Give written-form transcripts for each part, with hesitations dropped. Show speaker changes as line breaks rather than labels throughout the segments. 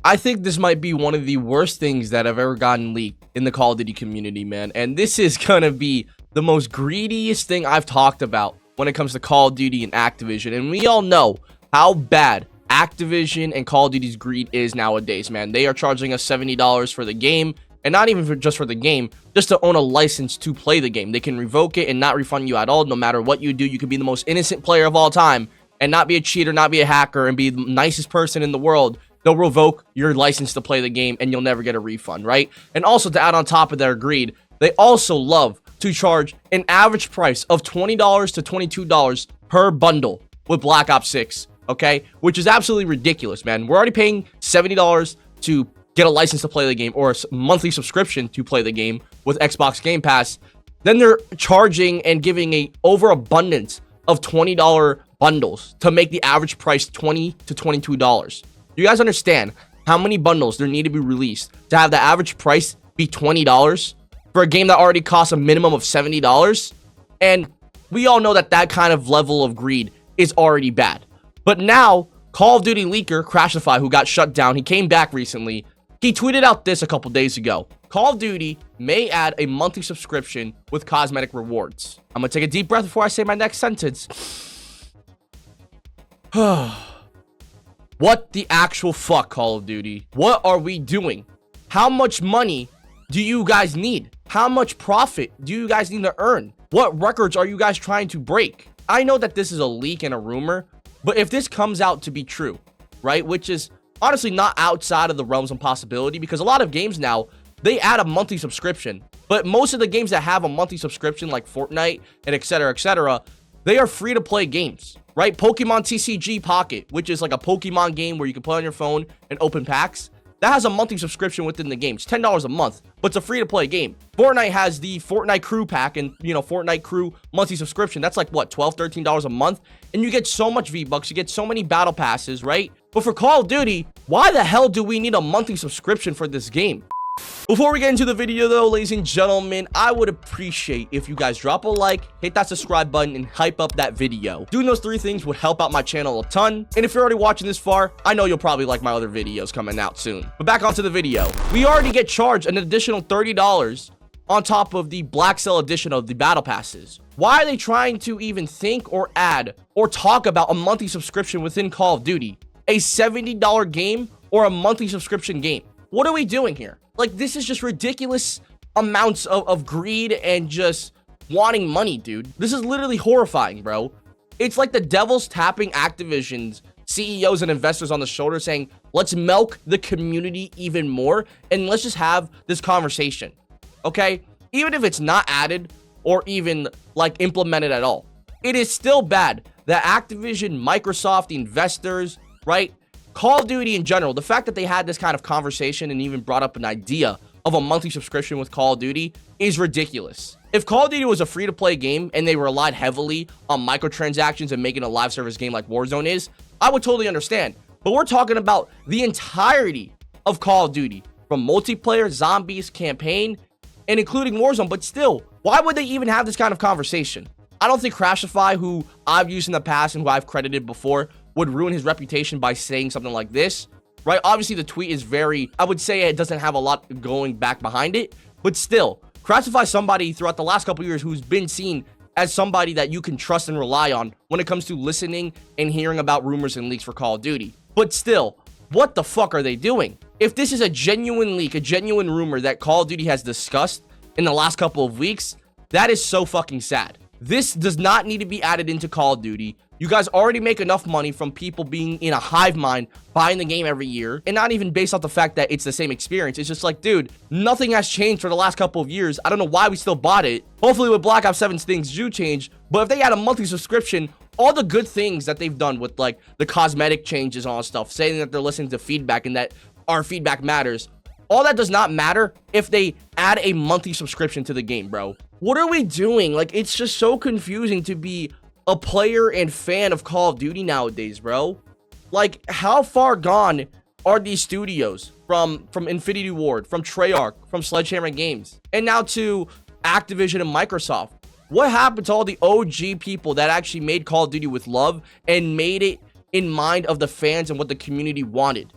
I think this might be one of the worst things that have ever gotten leaked in the Call of Duty community, man. And this is gonna be the most greediest thing I've talked about when it comes to Call of Duty and Activision. And we all know how bad Activision and Call of Duty's greed is nowadays, man. They are charging us $70 for the game, and not even just for the game, just to own a license to play the game. They can revoke it and not refund you at all. No matter what you do, you could be the most innocent player of all time and not be a cheater, not be a hacker, and be the nicest person in the world. They'll revoke your license to play the game and you'll never get a refund, right? And also, to add on top of their greed, they also love to charge an average price of $20 to $22 per bundle with Black Ops 6, okay? Which is absolutely ridiculous, man. We're already paying $70 to get a license to play the game, or a monthly subscription to play the game with Xbox Game Pass. Then they're charging and giving a overabundance of $20 bundles to make the average price $20 to $22. You guys understand how many bundles there need to be released to have the average price be $20 for a game that already costs a minimum of $70? And we all know that that kind of level of greed is already bad. But now, Call of Duty leaker crazhfty, who got shut down, he came back recently. He tweeted out this a couple days ago. Call of Duty may add a monthly subscription with cosmetic rewards. I'm gonna take a deep breath before I say my next sentence. What the actual fuck, Call of Duty? What are we doing? How much money do you guys need? How much profit do you guys need to earn? What records are you guys trying to break? I know that this is a leak and a rumor, but if this comes out to be true, right, which is honestly not outside of the realms of possibility, because a lot of games now, they add a monthly subscription, but most of the games that have a monthly subscription, like Fortnite and etc., they are free to play games, right? Pokemon TCG Pocket, which is like a Pokemon game where you can play on your phone and open packs, that has a monthly subscription within the game. It's $10 a month, but it's a free to play game. Fortnite has the Fortnite Crew pack and, Fortnite Crew monthly subscription. That's like what, $12, $13 a month? And you get so much V-Bucks, you get so many battle passes, right? But for Call of Duty, why the hell do we need a monthly subscription for this game? Before we get into the video though, ladies and gentlemen, I would appreciate if you guys drop a like, hit that subscribe button, and hype up that video. Doing those three things would help out my channel a ton. And if you're already watching this far, I know you'll probably like my other videos coming out soon. But back onto the video. We already get charged an additional $30 on top of the Blackcell edition of the battle passes. Why are they trying to even think or add or talk about a monthly subscription within Call of Duty? A $70 game or a monthly subscription game? What are we doing here? Like, this is just ridiculous amounts of greed and just wanting money, dude. This is literally horrifying, bro. It's like the devil's tapping Activision's CEOs and investors on the shoulder saying, let's milk the community even more and let's just have this conversation, okay? Even if it's not added or even, like, implemented at all, it is still bad that Activision, Microsoft, the investors, right? Call of Duty in general, the fact that they had this kind of conversation and even brought up an idea of a monthly subscription with Call of Duty is ridiculous. If Call of Duty was a free-to-play game and they relied heavily on microtransactions and making a live service game like Warzone is, I would totally understand. But we're talking about the entirety of Call of Duty, from multiplayer, zombies, campaign, and including Warzone. But still, why would they even have this kind of conversation? I don't think crazhfty, who I've used in the past and who I've credited before, would ruin his reputation by saying something like this, right? Obviously, the tweet is very, I would say it doesn't have a lot going back behind it, but still, crazhfty is somebody throughout the last couple years who's been seen as somebody that you can trust and rely on when it comes to listening and hearing about rumors and leaks for Call of Duty. But still, what the fuck are they doing? If this is a genuine leak, a genuine rumor that Call of Duty has discussed in the last couple of weeks, that is so fucking sad. This does not need to be added into Call of Duty. You guys already make enough money from people being in a hive mind, buying the game every year, and not even based off the fact that it's the same experience. It's just like, dude, nothing has changed for the last couple of years. I don't know why we still bought it. Hopefully with Black Ops 7 things do change, but if they had a monthly subscription, all the good things that they've done with like the cosmetic changes and all that stuff, saying that they're listening to feedback and that our feedback matters, all that does not matter if they add a monthly subscription to the game, bro. What are we doing? Like, it's just so confusing to be a player and fan of Call of Duty nowadays, bro. Like, how far gone are these studios from Infinity Ward, from Treyarch, from Sledgehammer Games, and now to Activision and Microsoft? What happened to all the OG people that actually made Call of Duty with love and made it in mind of the fans and what the community wanted?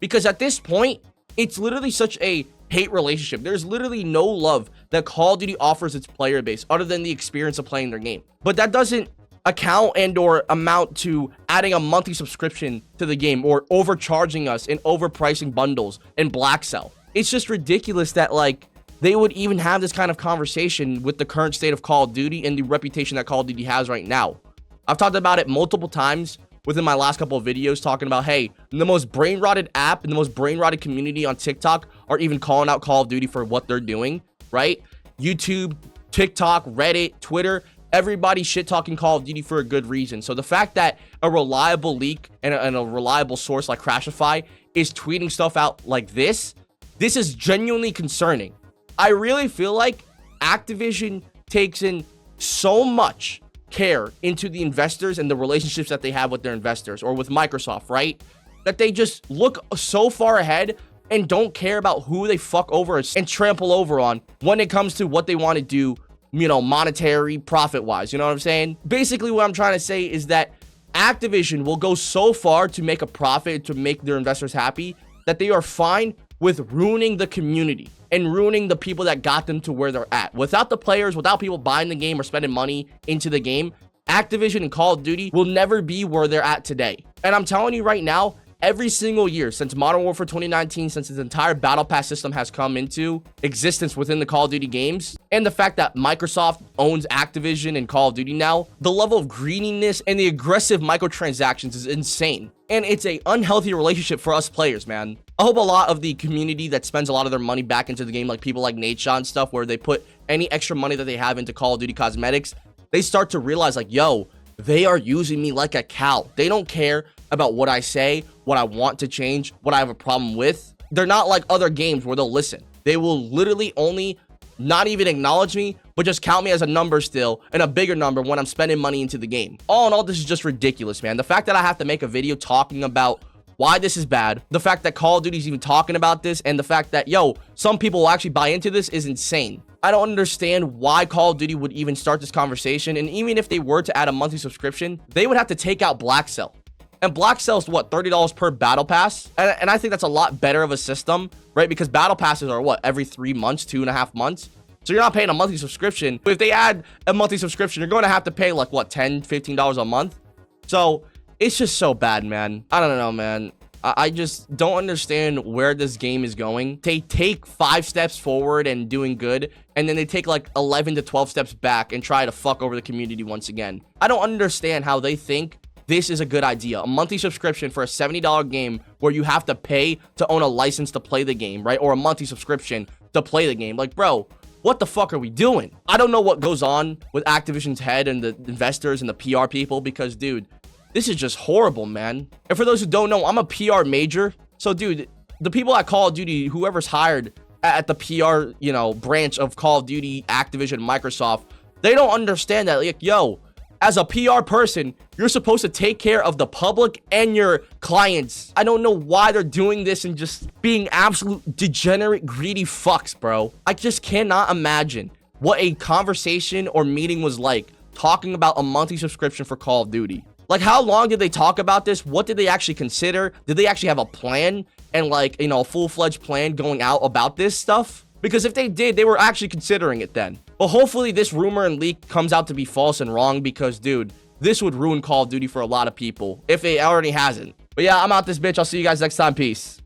Because at this point, it's literally such a hate relationship. There's literally no love that Call of Duty offers its player base other than the experience of playing their game. But that doesn't account and or amount to adding a monthly subscription to the game or overcharging us and overpricing bundles and Blackcell. It's just ridiculous that like they would even have this kind of conversation with the current state of Call of Duty and the reputation that Call of Duty has right now. I've talked about it multiple times within my last couple of videos, talking about, hey, the most brain-rotted app and the most brain-rotted community on TikTok are even calling out Call of Duty for what they're doing, right? YouTube, TikTok, Reddit, Twitter, everybody shit-talking Call of Duty for a good reason. So the fact that a reliable leak and a reliable source like crazhfty is tweeting stuff out like this is genuinely concerning. I really feel like Activision takes in so much care into the investors and the relationships that they have with their investors or with Microsoft, right? That they just look so far ahead and don't care about who they fuck over and trample over on when it comes to what they want to do, you know, monetary profit wise. You know what I'm saying? Basically, what I'm trying to say is that Activision will go so far to make a profit, to make their investors happy, that they are fine with ruining the community and ruining the people that got them to where they're at. Without the players, without people buying the game or spending money into the game, Activision and Call of Duty will never be where they're at today. And I'm telling you right now, every single year since Modern Warfare 2019, since its entire Battle Pass system has come into existence within the Call of Duty games, and the fact that Microsoft owns Activision and Call of Duty now, the level of greediness and the aggressive microtransactions is insane. And it's an unhealthy relationship for us players, man. I hope a lot of the community that spends a lot of their money back into the game, like people like Nate Shaw and stuff, where they put any extra money that they have into Call of Duty cosmetics, they start to realize like, yo, they are using me like a cow. They don't care about what I say, what I want to change, what I have a problem with. They're not like other games where they'll listen. They will literally only not even acknowledge me, but just count me as a number still, and a bigger number when I'm spending money into the game. All in all, this is just ridiculous, man. The fact that I have to make a video talking about why this is bad, the fact that Call of Duty is even talking about this, and the fact that, yo, some people will actually buy into this is insane. I don't understand why Call of Duty would even start this conversation, and even if they were to add a monthly subscription, they would have to take out Blackcell. And Blackcell is what, $30 per battle pass? And I think that's a lot better of a system, right? Because battle passes are what, every 3 months, 2.5 months? So you're not paying a monthly subscription. But if they add a monthly subscription, you're going to have to pay like what, $10, $15 a month? So it's just so bad, man. I don't know, man. I just don't understand where this game is going. They take 5 steps forward and doing good, and then they take like 11 to 12 steps back and try to fuck over the community once again. I don't understand how they think this is a good idea. A monthly subscription for a $70 game where you have to pay to own a license to play the game, right? Or a monthly subscription to play the game. Like, bro, what the fuck are we doing? I don't know what goes on with Activision's head and the investors and the PR people because, dude, this is just horrible, man. And for those who don't know, I'm a PR major. So, dude, the people at Call of Duty, whoever's hired at the PR, you know, branch of Call of Duty, Activision, Microsoft, they don't understand that, like, yo, as a PR person, you're supposed to take care of the public and your clients. I don't know why they're doing this and just being absolute degenerate, greedy fucks, bro. I just cannot imagine what a conversation or meeting was like talking about a monthly subscription for Call of Duty. Like, how long did they talk about this? What did they actually consider? Did they actually have a plan and, like, you know, a full-fledged plan going out about this stuff? Because if they did, they were actually considering it then. But hopefully this rumor and leak comes out to be false and wrong because, dude, this would ruin Call of Duty for a lot of people if it already hasn't. But yeah, I'm out this bitch. I'll see you guys next time. Peace.